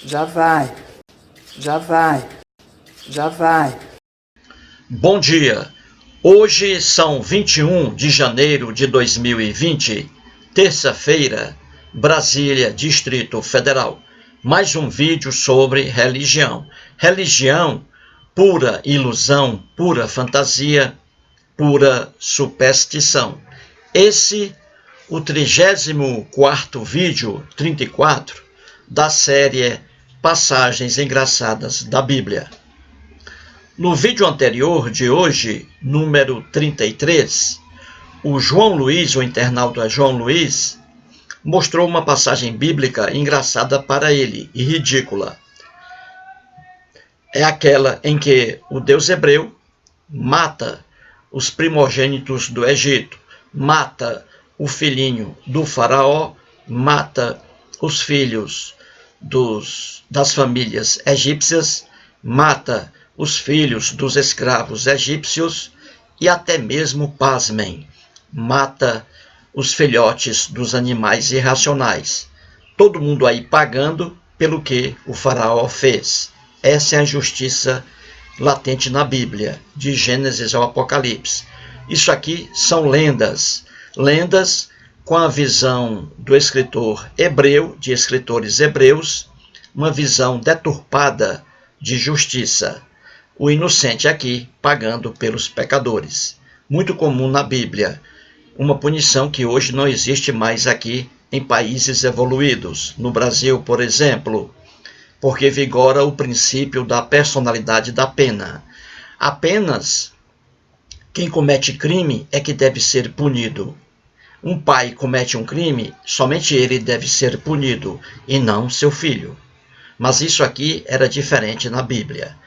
Já vai, já vai, já vai. Bom dia! Hoje são 21 de janeiro de 2020, terça-feira, Brasília, Distrito Federal. Mais um vídeo sobre religião. Religião, pura ilusão, pura fantasia, pura superstição. Esse, o 34º vídeo, 34, da série Passagens Engraçadas da Bíblia. No vídeo anterior de hoje, número 33, o João Luiz, o internauta João Luiz, mostrou uma passagem bíblica engraçada para ele e ridícula. É aquela em que o Deus hebreu mata os primogênitos do Egito, mata o filhinho do faraó, mata os filhos das famílias egípcias, mata os filhos dos escravos egípcios e até mesmo, pasmem, mata os filhotes dos animais irracionais. Todo mundo aí pagando pelo que o faraó fez. Essa é a justiça latente na Bíblia, de Gênesis ao Apocalipse. Isso aqui são lendas com a visão do escritor hebreu, de escritores hebreus, uma visão deturpada de justiça. O inocente aqui pagando pelos pecadores. Muito comum na Bíblia, uma punição que hoje não existe mais aqui em países evoluídos. No Brasil, por exemplo, porque vigora o princípio da personalidade da pena. Apenas quem comete crime é que deve ser punido. Um pai comete um crime, somente ele deve ser punido, e não seu filho. Mas isso aqui era diferente na Bíblia,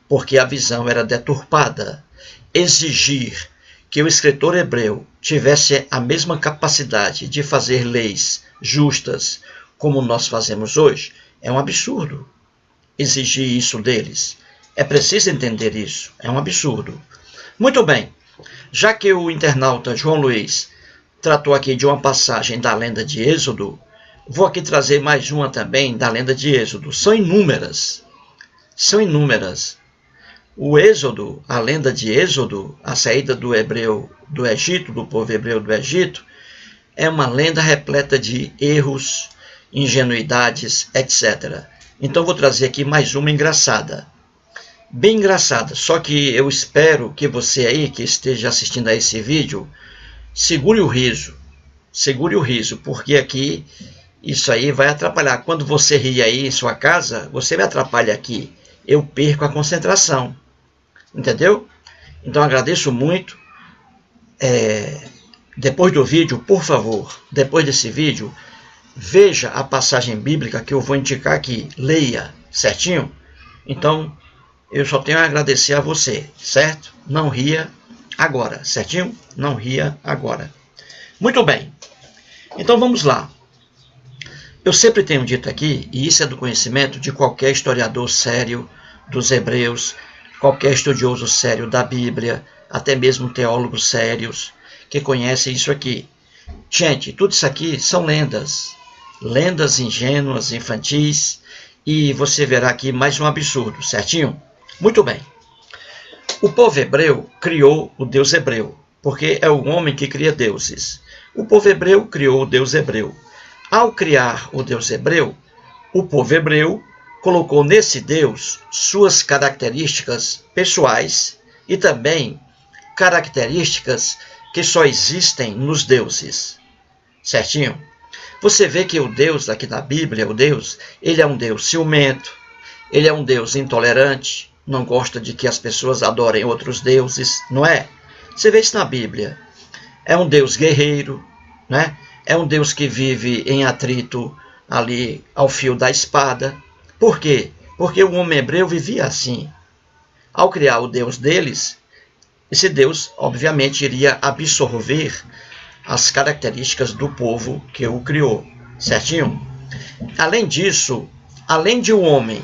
porque a visão era deturpada. Exigir que o escritor hebreu tivesse a mesma capacidade de fazer leis justas como nós fazemos hoje, é um absurdo exigir isso deles. É preciso entender isso. É um absurdo. Muito bem. Já que o internauta João Luiz tratou aqui de uma passagem da lenda de Êxodo, vou aqui trazer mais uma também da lenda de Êxodo. São inúmeras. São inúmeras. O Êxodo, a lenda de Êxodo, a saída do Egito, do povo hebreu do Egito, é uma lenda repleta de erros, ingenuidades, etc. Então vou trazer aqui mais uma engraçada. Bem engraçada, só que eu espero que você aí que esteja assistindo a esse vídeo, segure o riso, porque aqui isso aí vai atrapalhar. Quando você ri aí em sua casa, você me atrapalha aqui, eu perco a concentração, entendeu? Então agradeço muito. Depois do vídeo, por favor, depois desse vídeo, veja a passagem bíblica que eu vou indicar aqui, leia, certinho? Então, eu só tenho a agradecer a você, certo? Não ria agora, certinho? Não ria agora. Muito bem, então vamos lá. Eu sempre tenho dito aqui, e isso é do conhecimento de qualquer historiador sério dos hebreus, qualquer estudioso sério da Bíblia, até mesmo teólogos sérios, que conhecem isso aqui. Gente, tudo isso aqui são lendas ingênuas, infantis, e você verá aqui mais um absurdo, certinho? Muito bem. O povo hebreu criou o Deus hebreu, porque é o homem que cria deuses. O povo hebreu criou o Deus hebreu. Ao criar o Deus hebreu, o povo hebreu colocou nesse Deus suas características pessoais e também características que só existem nos deuses. Certinho? Você vê que o Deus aqui na Bíblia, ele é um Deus ciumento, ele é um Deus intolerante, não gosta de que as pessoas adorem outros deuses, não é? Você vê isso na Bíblia. É um Deus guerreiro, né? É um Deus que vive em atrito ali ao fio da espada. Por quê? Porque o homem hebreu vivia assim. Ao criar o Deus deles, esse Deus, obviamente, iria absorver as características do povo que o criou, certinho? Além disso, além de o homem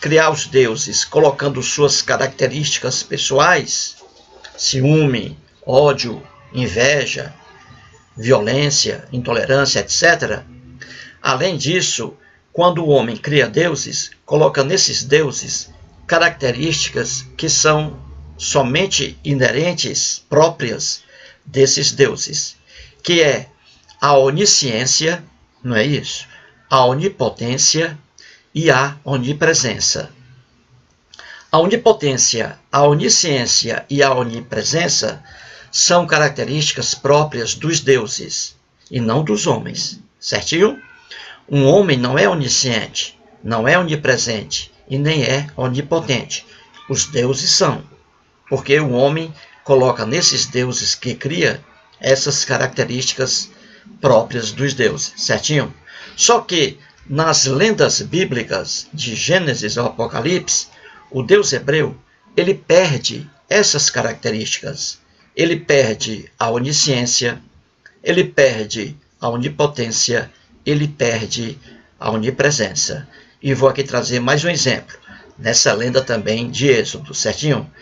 criar os deuses colocando suas características pessoais, ciúme, ódio, inveja, violência, intolerância, etc. Além disso, quando o homem cria deuses, coloca nesses deuses características que são somente inerentes, próprias desses deuses, que é a onisciência, não é isso? A onipotência e a onipresença. A onipotência, a onisciência e a onipresença são características próprias dos deuses e não dos homens, certinho? Um homem não é onisciente, não é onipresente e nem é onipotente. Os deuses são, porque o homem coloca nesses deuses que cria essas características próprias dos deuses, certinho? Só que nas lendas bíblicas de Gênesis ao Apocalipse, o Deus hebreu, ele perde essas características. Ele perde a onisciência, ele perde a onipotência, ele perde a onipresença. E vou aqui trazer mais um exemplo, nessa lenda também de Êxodo, certinho?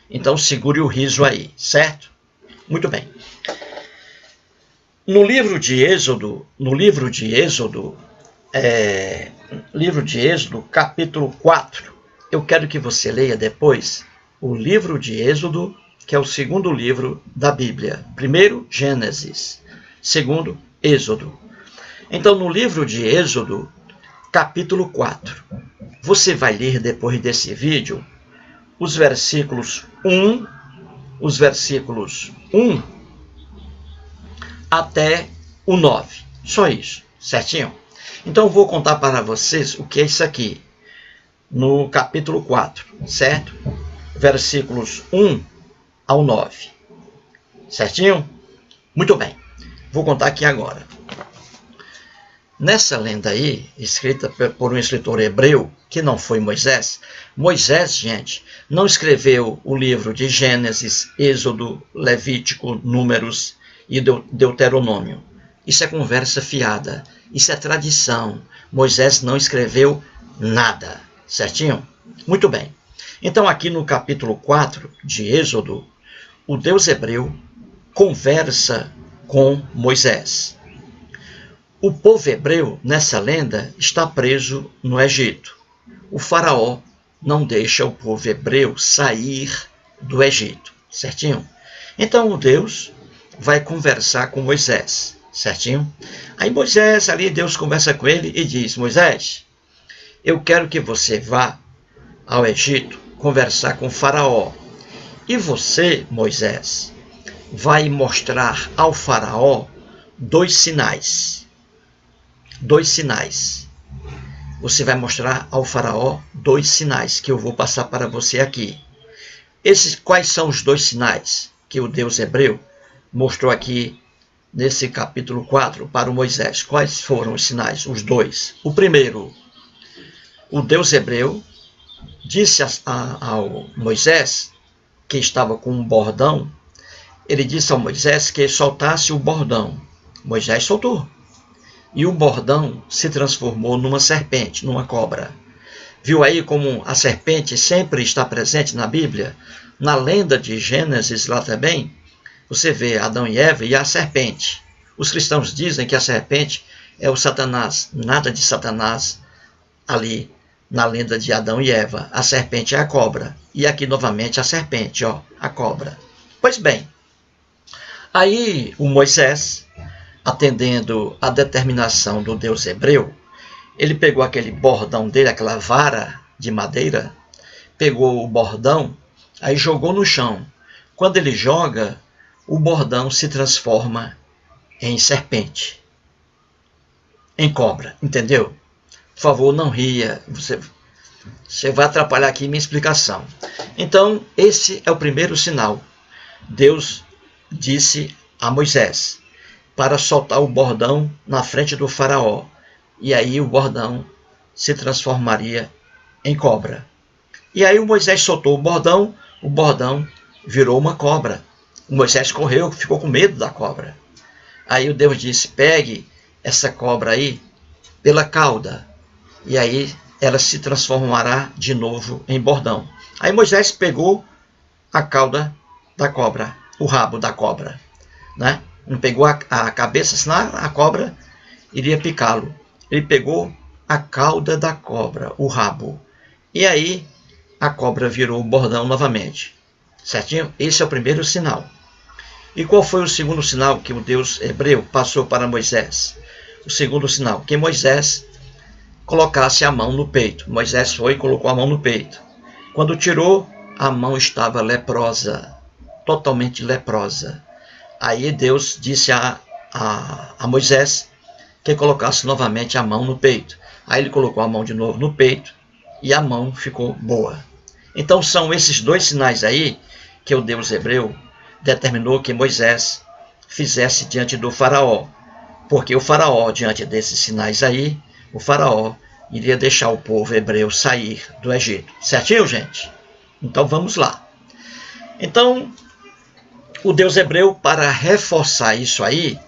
Então segure o riso aí, certo? Muito bem. No livro de Êxodo, capítulo 4, eu quero que você leia depois o livro de Êxodo, que é o segundo livro da Bíblia. Primeiro, Gênesis. Segundo, Êxodo. Então, no livro de Êxodo, capítulo 4, você vai ler depois desse vídeo os versículos 1 até o 9. Só isso, certinho? Então, eu vou contar para vocês o que é isso aqui. No capítulo 4, certo? Versículos 1 ao 9. Certinho? Muito bem. Vou contar aqui agora. Nessa lenda aí, escrita por um escritor hebreu, que não foi Moisés, gente, não escreveu o livro de Gênesis, Êxodo, Levítico, Números e Deuteronômio. Isso é conversa fiada, isso é tradição. Moisés não escreveu nada, certinho? Muito bem. Então aqui no capítulo 4 de Êxodo, o Deus hebreu conversa com Moisés. O povo hebreu, nessa lenda, está preso no Egito. O faraó não deixa o povo hebreu sair do Egito, certinho? Então o Deus vai conversar com Moisés, certinho? Aí Moisés, ali Deus conversa com ele e diz: Moisés, eu quero que você vá ao Egito conversar com o faraó. E você, Moisés, vai mostrar ao faraó dois sinais. Você vai mostrar ao faraó dois sinais que eu vou passar para você aqui. Quais são os dois sinais que o Deus hebreu mostrou aqui nesse capítulo 4 para o Moisés? Quais foram os sinais? Os dois. O primeiro, o Deus hebreu disse ao Moisés, que estava com um bordão, ele disse ao Moisés que soltasse o bordão. Moisés soltou. E o bordão se transformou numa serpente, numa cobra. Viu aí como a serpente sempre está presente na Bíblia? Na lenda de Gênesis lá também, você vê Adão e Eva e a serpente. Os cristãos dizem que a serpente é o Satanás. Nada de Satanás ali na lenda de Adão e Eva. A serpente é a cobra. E aqui novamente a serpente, ó, a cobra. Pois bem, aí o Moisés, atendendo à determinação do Deus hebreu, ele pegou aquele bordão dele, aquela vara de madeira, pegou o bordão, aí jogou no chão. Quando ele joga, o bordão se transforma em serpente, em cobra, entendeu? Por favor, não ria, você vai atrapalhar aqui minha explicação. Então, esse é o primeiro sinal. Deus disse a Moisés para soltar o bordão na frente do faraó. E aí o bordão se transformaria em cobra. E aí o Moisés soltou o bordão virou uma cobra. O Moisés correu, ficou com medo da cobra. Aí o Deus disse: pegue essa cobra aí pela cauda, e aí ela se transformará de novo em bordão. Aí Moisés pegou a cauda da cobra, o rabo da cobra, né? Não pegou a cabeça, senão a cobra iria picá-lo. Ele pegou a cauda da cobra, o rabo. E aí a cobra virou o bordão novamente. Certinho? Esse é o primeiro sinal. E qual foi o segundo sinal que o Deus hebreu passou para Moisés? O segundo sinal, que Moisés colocasse a mão no peito. Moisés foi e colocou a mão no peito. Quando tirou, a mão estava leprosa, totalmente leprosa. Aí Deus disse a Moisés que colocasse novamente a mão no peito. Aí ele colocou a mão de novo no peito e a mão ficou boa. Então são esses dois sinais aí que o Deus hebreu determinou que Moisés fizesse diante do faraó. Porque o faraó, diante desses sinais aí, o faraó iria deixar o povo hebreu sair do Egito. Certinho, gente? Então vamos lá. Então, o Deus hebreu, para reforçar isso aí,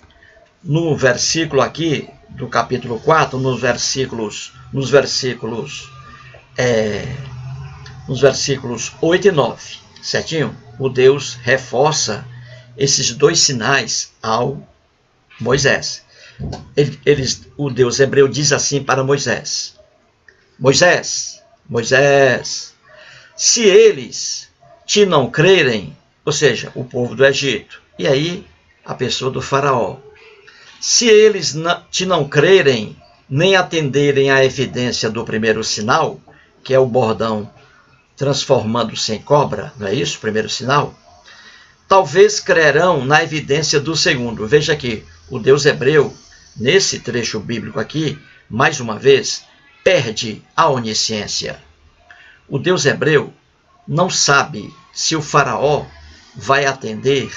no versículo aqui do capítulo 4, nos versículos 8 e 9, certinho? O Deus reforça esses dois sinais ao Moisés. O Deus hebreu diz assim para Moisés: Moisés, se eles te não crerem, ou seja, o povo do Egito, e aí a pessoa do faraó, se eles te não crerem, nem atenderem à evidência do primeiro sinal, que é o bordão transformando-se em cobra, não é isso? Primeiro sinal. Talvez crerão na evidência do segundo. Veja aqui, o Deus hebreu, nesse trecho bíblico aqui, mais uma vez, perde a onisciência. O Deus hebreu não sabe se o faraó vai atender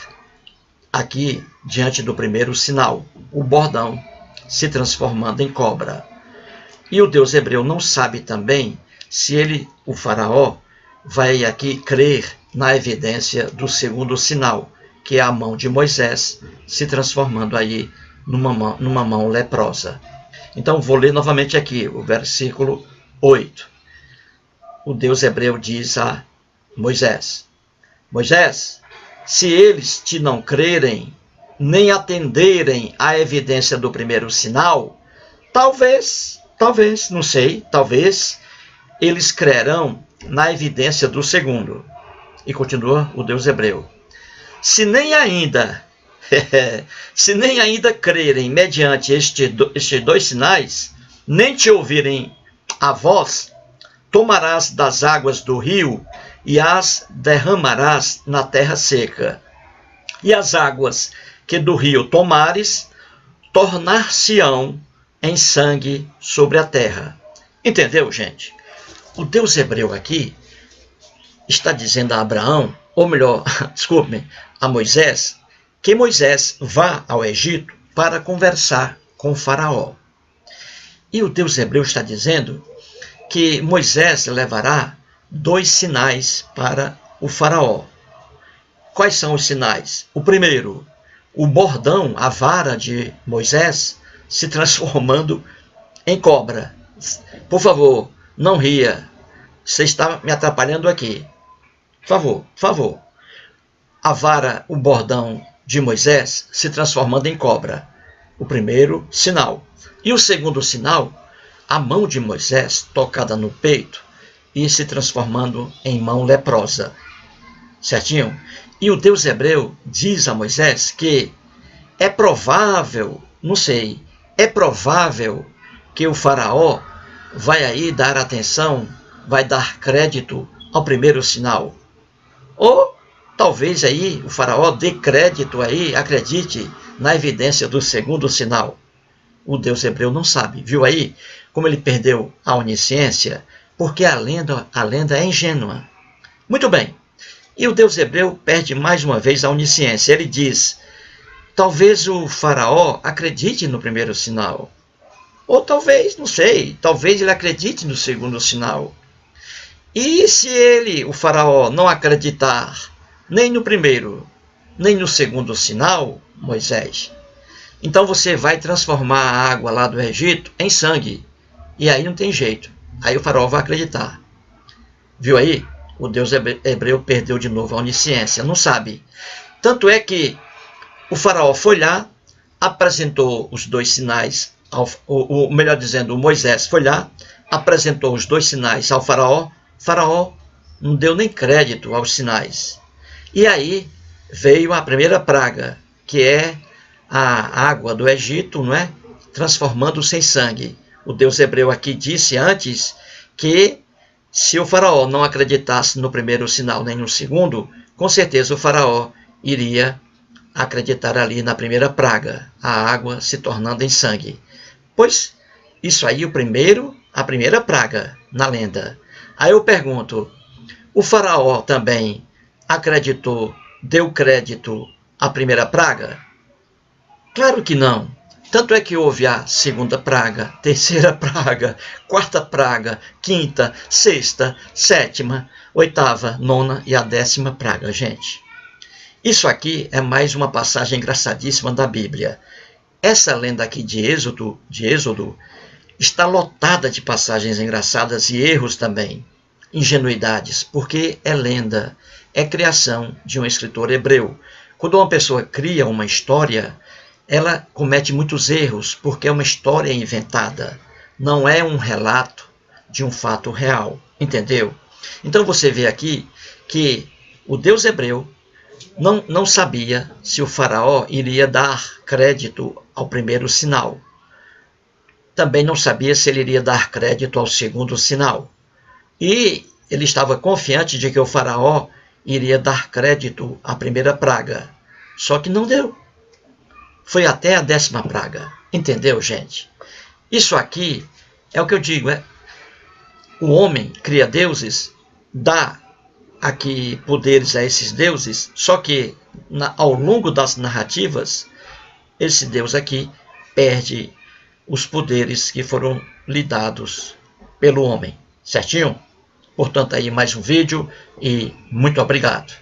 aqui diante do primeiro sinal, o bordão se transformando em cobra. E o Deus hebreu não sabe também se o faraó, vai aqui crer na evidência do segundo sinal, que é a mão de Moisés se transformando aí numa mão leprosa. Então vou ler novamente aqui o versículo 8. O Deus hebreu diz a Moisés: Moisés, se eles te não crerem, nem atenderem à evidência do primeiro sinal, talvez, não sei, talvez eles crerão na evidência do segundo. E continua o Deus hebreu: se nem ainda crerem mediante estes dois sinais, nem te ouvirem a voz, tomarás das águas do rio e as derramarás na terra seca. E as águas que do rio tomares, tornar-se-ão em sangue sobre a terra. Entendeu, gente? O Deus hebreu aqui está dizendo a Abraão, ou melhor, desculpe-me, a Moisés, que Moisés vá ao Egito para conversar com o faraó. E o Deus hebreu está dizendo que Moisés levará dois sinais para o faraó. Quais são os sinais? O primeiro, o bordão, a vara de Moisés, se transformando em cobra. Por favor, não ria. Você está me atrapalhando aqui. Por favor. A vara, o bordão de Moisés, se transformando em cobra. O primeiro sinal. E o segundo sinal, a mão de Moisés tocada no peito e se transformando em mão leprosa. Certinho? E o Deus hebreu diz a Moisés que é provável, não sei, é provável que o faraó vai aí dar atenção, vai dar crédito ao primeiro sinal. Ou talvez aí o faraó dê crédito aí, acredite na evidência do segundo sinal. O Deus hebreu não sabe. Viu aí como ele perdeu a onisciência? Porque a lenda é ingênua. Muito bem. E o Deus hebreu perde mais uma vez a onisciência. Ele diz: talvez o faraó acredite no primeiro sinal. Ou talvez, não sei, talvez ele acredite no segundo sinal. E se o faraó, não acreditar nem no primeiro, nem no segundo sinal, Moisés, então você vai transformar a água lá do Egito em sangue. E aí não tem jeito. Aí o faraó vai acreditar. Viu aí? O Deus hebreu perdeu de novo a onisciência. Não sabe. Tanto é que o faraó foi lá, apresentou os dois sinais melhor dizendo, o Moisés foi lá, apresentou os 2 sinais ao faraó. Faraó não deu nem crédito aos sinais. E aí veio a primeira praga, que é a água do Egito, não é? Transformando-se em sangue. O Deus hebreu aqui disse antes que se o faraó não acreditasse no primeiro sinal nem no segundo, com certeza o faraó iria acreditar ali na primeira praga, a água se tornando em sangue. Pois isso aí a primeira praga na lenda. Aí eu pergunto, o faraó também acreditou, deu crédito à primeira praga? Claro que não. Tanto é que houve a segunda praga, terceira praga, quarta praga, quinta, sexta, sétima, oitava, nona e a 10ª praga, gente. Isso aqui é mais uma passagem engraçadíssima da Bíblia. Essa lenda aqui de Êxodo está lotada de passagens engraçadas e erros também, ingenuidades, porque é lenda, é criação de um escritor hebreu. Quando uma pessoa cria uma história, ela comete muitos erros, porque é uma história inventada, não é um relato de um fato real, entendeu? Então você vê aqui que o Deus hebreu não sabia se o faraó iria dar crédito ao primeiro sinal. Também não sabia se ele iria dar crédito ao segundo sinal. E ele estava confiante de que o faraó iria dar crédito à primeira praga. Só que não deu. Foi até a 10ª praga. Entendeu, gente? Isso aqui é o que eu digo. O homem cria deuses, dá aqui poderes a esses deuses, só que ao longo das narrativas, esse Deus aqui perde os poderes que foram lhe dados pelo homem. Certinho? Portanto, aí mais um vídeo e muito obrigado.